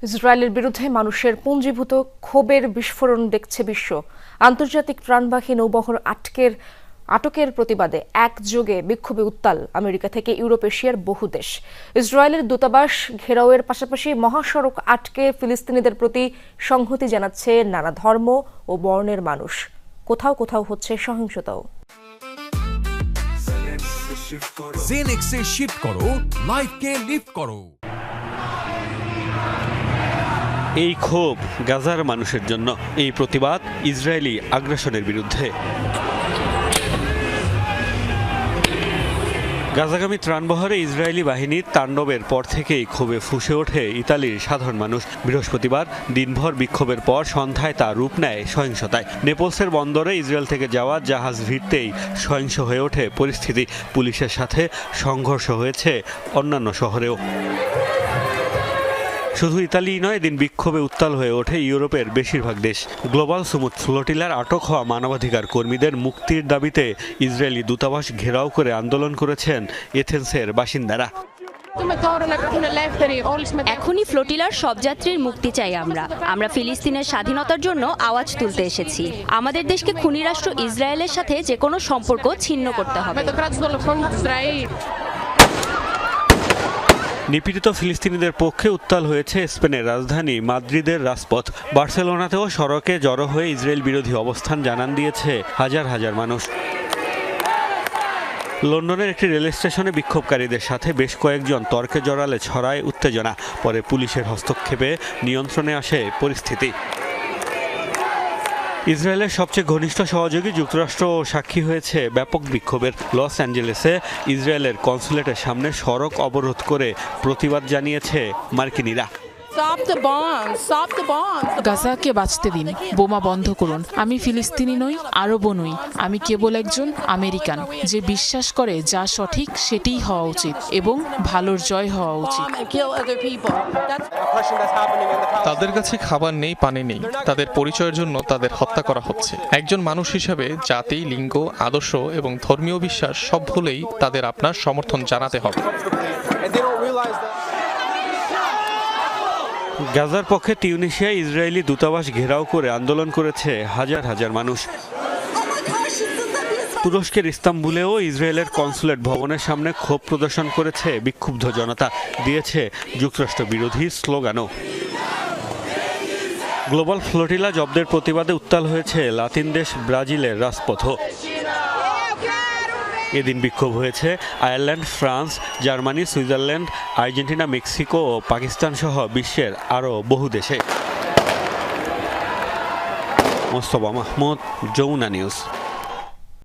ইসরায়েলের বিরুদ্ধে মানুষের পুঞ্জীভূত ক্ষোভের বিস্ফোরণ দেখছে বিশ্ব। আন্তর্জাতিক ত্রাণবাহী নৌবহর আটকের প্রতিবাদে একযোগে বিক্ষোভে উত্তাল আমেরিকা থেকে ইউরোপ এশিয়ার বহু দেশ। ইসরায়েলের দূতাবাস ঘেরাওয়ের পাশাপাশি মহাসড়ক আটকে ফিলিস্তিনিদের প্রতি সংহতি জানাচ্ছে নানা ধর্ম ও বর্ণের মানুষ। কোথাও কোথাও হচ্ছে সহিংসতাও। জেনেক্সে শিফট করো, লাইফকে লিফট করো। এই ক্ষোভ গাজার মানুষের জন্য, এই প্রতিবাদ ইসরায়েলি আগ্রাসনের বিরুদ্ধে। গাজাগামী ত্রাণবহরে ইসরায়েলি বাহিনীর তাণ্ডবের পর থেকেই ক্ষোভে ফুঁসে ওঠে ইতালির সাধারণ মানুষ। বৃহস্পতিবার দিনভর বিক্ষোভের পর সন্ধ্যায় তা রূপ নেয় সহিংসতায়। নেপলসের বন্দরে ইসরায়েল থেকে যাওয়া জাহাজ ভিড়তেই সহিংস হয়ে ওঠে পরিস্থিতি। পুলিশের সাথে সংঘর্ষ হয়েছে অন্যান্য শহরেও। শুধু ইতালিই নয়, এদিন বিক্ষোভে উত্তাল হয়ে ওঠে ইউরোপের বেশিরভাগ দেশ। গ্লোবাল সুমুদ ফ্লোটিলার আটক হওয়া মানবাধিকার কর্মীদের মুক্তির দাবিতে ইসরায়েলি দূতাবাস ঘেরাও করে আন্দোলন করেছেন এথেন্সের বাসিন্দারা। এখনই ফ্লোটিলার সব যাত্রীর মুক্তি চাই। আমরা ফিলিস্তিনের স্বাধীনতার জন্য আওয়াজ তুলতে এসেছি। আমাদের দেশকে খুনি রাষ্ট্র ইসরায়েলের সাথে যে কোনো সম্পর্ক ছিন্ন করতে হবে। নিপীড়িত ফিলিস্তিনিদের পক্ষে উত্তাল হয়েছে স্পেনের রাজধানী মাদ্রিদের রাজপথ। বার্সেলোনাতেও সড়কে জড়ো হয়ে ইসরায়েল বিরোধী অবস্থান জানান দিয়েছে হাজার হাজার মানুষ। লন্ডনের একটি রেল স্টেশনে বিক্ষোভকারীদের সাথে বেশ কয়েকজন তর্কে জড়ালে ছড়ায় উত্তেজনা। পরে পুলিশের হস্তক্ষেপে নিয়ন্ত্রণে আসে পরিস্থিতি। ইসরায়েলের সবচেয়ে ঘনিষ্ঠ সহযোগী যুক্তরাষ্ট্র সাক্ষী হয়েছে ব্যাপক বিক্ষোভের। লস অ্যাঞ্জেলেসে ইসরায়েলের কনসুলেটের সামনে সড়ক অবরোধ করে প্রতিবাদ জানিয়েছে মার্কিনিরা। গাজাকে বাঁচতে দিন, বোমা বন্ধ করুন। আমি ফিলিস্তিনি নই, আরবও নই, আমি কেবল একজন আমেরিকান যে বিশ্বাস করে যা সঠিক সেটিই হওয়া উচিত এবং ভালোর জয় হওয়া উচিত। তাদের কাছে খাবার নেই, পানি নেই, তাদের পরিচয়ের জন্য তাদের হত্যা করা হচ্ছে। একজন মানুষ হিসেবে জাতি, লিঙ্গ, আদর্শ এবং ধর্মীয় বিশ্বাস সব ভুলেই তাদের আপনার সমর্থন জানাতে হবে। গাজার পক্ষে তিউনিসিয়ায় ইসরায়েলি দূতাবাস ঘেরাও করে আন্দোলন করেছে হাজার হাজার মানুষ। তুরস্কের ইস্তাম্বুলেও ইসরায়েলের কনসুলেট ভবনের সামনে ক্ষোভ প্রদর্শন করেছে বিক্ষুব্ধ জনতা, দিয়েছে যুক্তরাষ্ট্র বিরোধী স্লোগানও। গ্লোবাল ফ্লোটিলা জব্দের প্রতিবাদে উত্তাল হয়েছে লাতিন দেশ ব্রাজিলের রাজপথও। এদিন বিক্ষোভ হয়েছে Ireland, France, Germany, Switzerland, Argentina, Mexico ও পাকিস্তান সহ বিশ্বের আরও বহু দেশে। মোস্তফা মাহমুদ, যমুনা নিউজ।